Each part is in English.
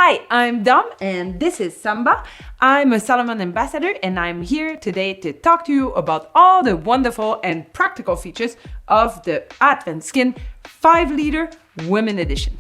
Hi, I'm Dom and this is Samba. I'm a Salomon ambassador and I'm here today to talk to you about all the wonderful and practical features of the ADV SKIN 5-liter Women Edition.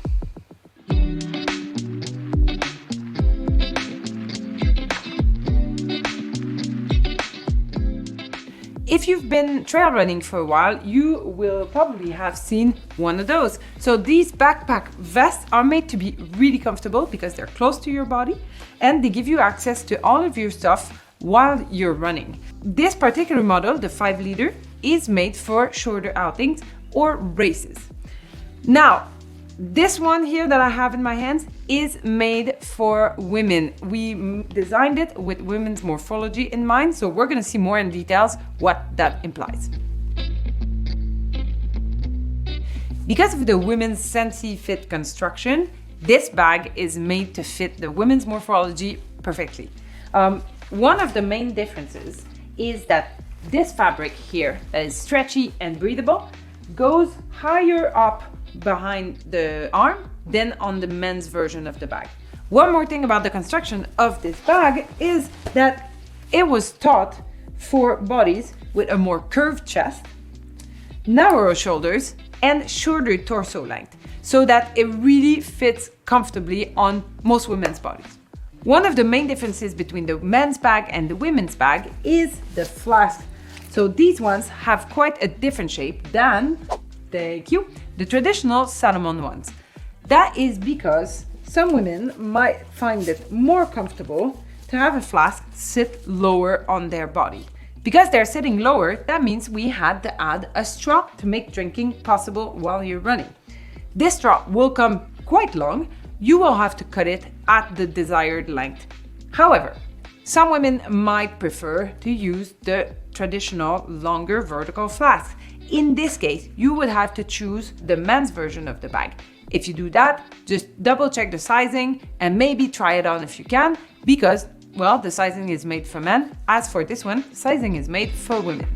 If you've been trail running for a while, you will probably have seen one of those. So these backpack vests are made to be really comfortable because they're close to your body and they give you access to all of your stuff while you're running. This particular model, the 5-liter, is made for shorter outings or races. Now, this one here that I have in my hands is made for women. We designed it with women's morphology in mind, so we're gonna see more in details what that implies. Because of the women's Sensi Fit construction, this bag is made to fit the women's morphology perfectly. One of the main differences is that this fabric here that is stretchy and breathable goes higher up behind the arm than on the men's version of the bag. One more thing about the construction of this bag is that it was thought for bodies with a more curved chest, narrower shoulders, and shorter torso length, so that it really fits comfortably on most women's bodies. One of the main differences between the men's bag and the women's bag is the flask. So these ones have quite a different shape than, thank you, the traditional Salomon ones. That is because some women might find it more comfortable to have a flask sit lower on their body. Because they're sitting lower, that means we had to add a straw to make drinking possible while you're running. This straw will come quite long. You will have to cut it at the desired length. However, some women might prefer to use the traditional longer vertical flask. In this case, you would have to choose the men's version of the bag. If you do that, just double check the sizing and maybe try it on if you can, because, well, the sizing is made for men. As for this one, sizing is made for women.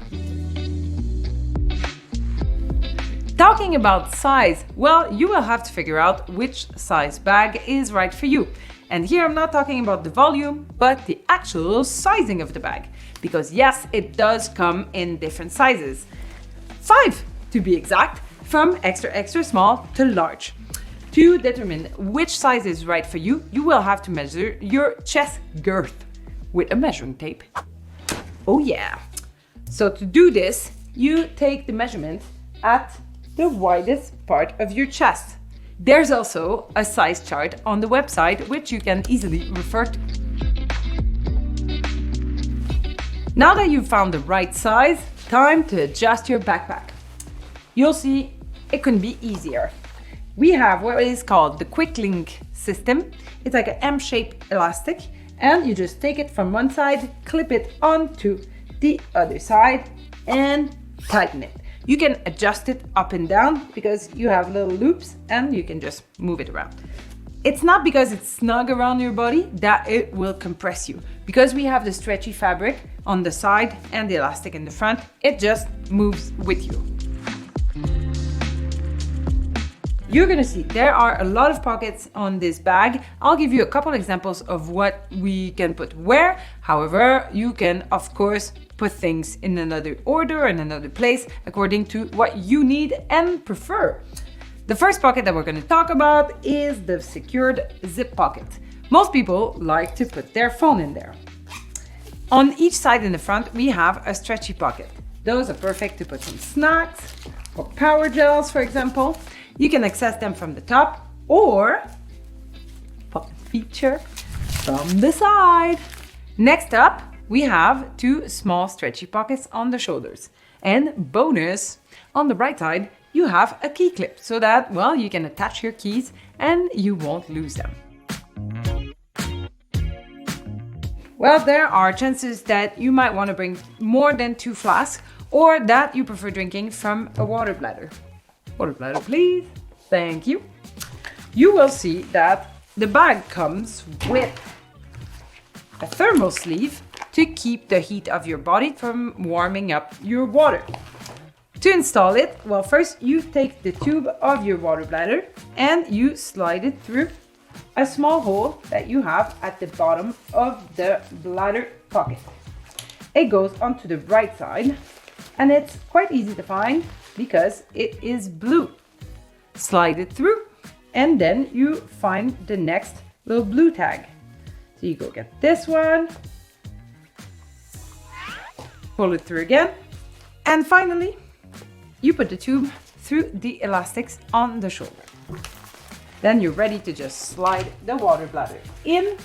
Talking about size, well, you will have to figure out which size bag is right for you. And here I'm not talking about the volume, but the actual sizing of the bag. Because yes, it does come in different sizes. 5 to be exact, from extra small to large. To determine which size is right for you, you will have to measure your chest girth with a measuring tape. Oh yeah! So to do this, you take the measurement at the widest part of your chest. There's also a size chart on the website which you can easily refer to. Now that you've found the right size, time to adjust your backpack. You'll see it couldn't be easier. We have what is called the quick link system. It's like an M-shaped elastic and you just take it from one side, clip it onto the other side and tighten it. You can adjust it up and down because you have little loops and you can just move it around. It's not because it's snug around your body that it will compress you. Because we have the stretchy fabric on the side and the elastic in the front, it just moves with you. You're gonna see there are a lot of pockets on this bag. I'll give you a couple examples of what we can put where. However, you can of course put things in another order, in another place, according to what you need and prefer. The first pocket that we're going to talk about is the secured zip pocket. Most people like to put their phone in there. On each side in the front, we have a stretchy pocket. Those are perfect to put some snacks or power gels, for example. You can access them from the top or pocket feature from the side. Next up, we have 2 small stretchy pockets on the shoulders. And bonus, on the right side, you have a key clip so that, well, you can attach your keys and you won't lose them. Well, there are chances that you might want to bring more than 2 flasks or that you prefer drinking from a water bladder. Water bladder, please. Thank you. You will see that the bag comes with a thermal sleeve to keep the heat of your body from warming up your water. To install it, well, first you take the tube of your water bladder and you slide it through a small hole that you have at the bottom of the bladder pocket. It goes onto the right side and it's quite easy to find because it is blue. Slide it through and then you find the next little blue tag. So you go get this one, pull it through again, and finally you put the tube through the elastics on the shoulder. Then you're ready to just slide the water bladder in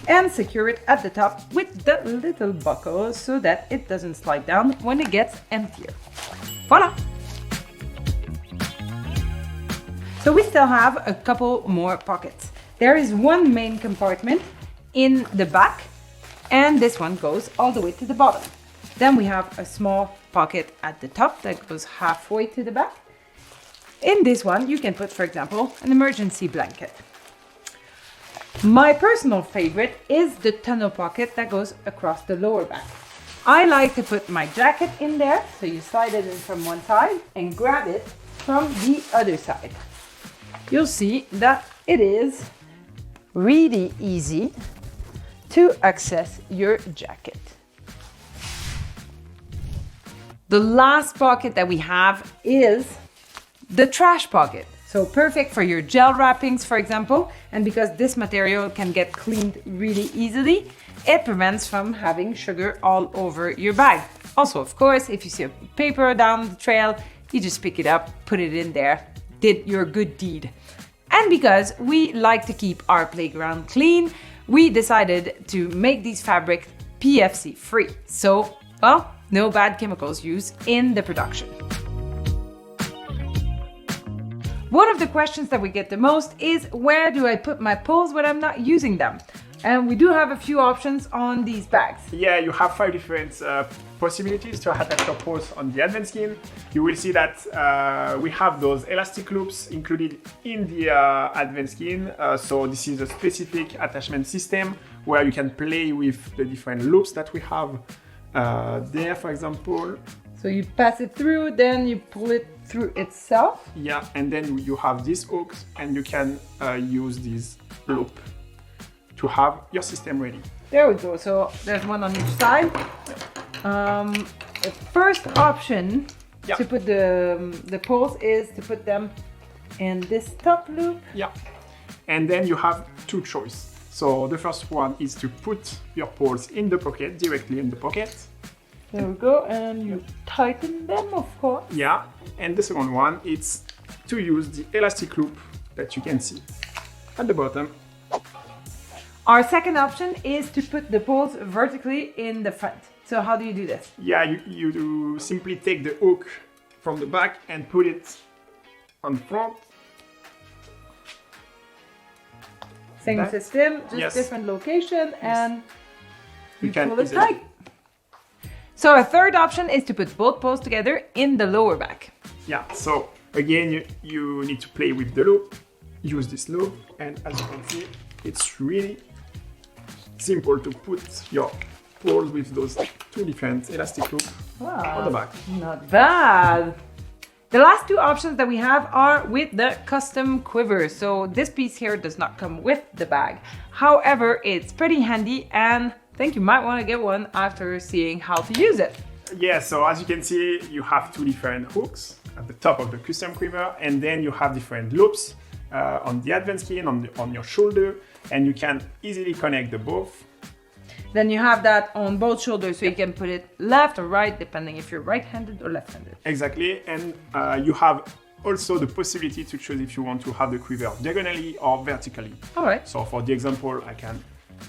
and secure it at the top with the little buckle so that it doesn't slide down when it gets emptier. Voila! So we still have a couple more pockets. There is one main compartment in the back and this one goes all the way to the bottom. Then we have a small pocket at the top that goes halfway to the back. In this one, you can put, for example, an emergency blanket. My personal favorite is the tunnel pocket that goes across the lower back. I like to put my jacket in there, so you slide it in from one side and grab it from the other side. You'll see that it is really easy to access your jacket. The last pocket that we have is the trash pocket. So perfect for your gel wrappings, for example. And because this material can get cleaned really easily, it prevents from having sugar all over your bag. Also, of course, if you see a paper down the trail, you just pick it up, put it in there, did your good deed. And because we like to keep our playground clean, we decided to make these fabrics PFC free. So, well, no bad chemicals used in the production. One of the questions that we get the most is, where do I put my poles when I'm not using them? And we do have a few options on these bags. Yeah, you have 5 different possibilities to attach your poles on the ADV SKIN. You will see that we have those elastic loops included in the ADV SKIN. So this is a specific attachment system where you can play with the different loops that we have there, for example. So you pass it through, then you pull it through itself. Yeah, and then you have these hooks and you can use this loop to have your system ready. There we go. So there's one on each side. The first option to put the poles is to put them in this top loop. Yeah, and then you have 2 choices. So the first one is to put your poles in the pocket, directly in the pocket. There we go, and you tighten them, of course. Yeah, and the second one is to use the elastic loop that you can see at the bottom. Our second option is to put the poles vertically in the front. So how do you do this? Yeah, you do simply take the hook from the back and put it on front. Same system, just different location, and you pull it tight. So a third option is to put both poles together in the lower back. Yeah, so again, you need to play with the loop, use this loop, and as you can see, it's really simple to put your poles with those 2 different elastic loops on the back. Not bad. The last 2 options that we have are with the custom quiver. So this piece here does not come with the bag. However, it's pretty handy and I think you might want to get one after seeing how to use it. Yeah, so as you can see, you have 2 different hooks at the top of the custom quiver, and then you have different loops on the ADV SKIN, on your shoulder, and you can easily connect the both. Then you have that on both shoulders, so you can put it left or right, depending if you're right-handed or left-handed. Exactly, and you have also the possibility to choose if you want to have the quiver diagonally or vertically. All right. So for the example, I can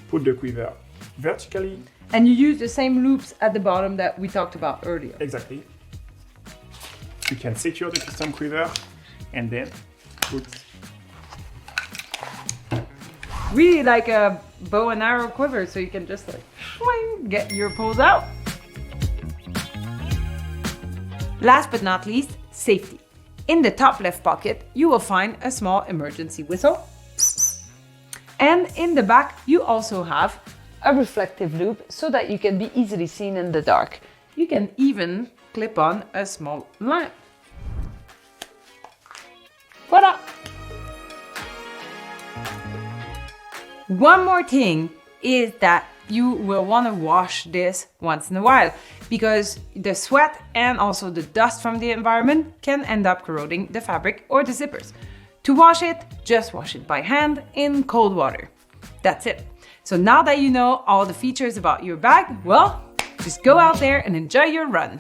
put the quiver vertically. And you use the same loops at the bottom that we talked about earlier. Exactly. You can secure the custom quiver and then put. Really like a bow and arrow quiver, so you can just like swing, get your poles out. Last but not least, safety. In the top left pocket, you will find a small emergency whistle. And in the back, you also have a reflective loop so that you can be easily seen in the dark. You can even clip on a small lamp. Voila! One more thing is that you will want to wash this once in a while, because the sweat and also the dust from the environment can end up corroding the fabric or the zippers. To wash it, just wash it by hand in cold water. That's it. So now that you know all the features about your bag, well, just go out there and enjoy your run.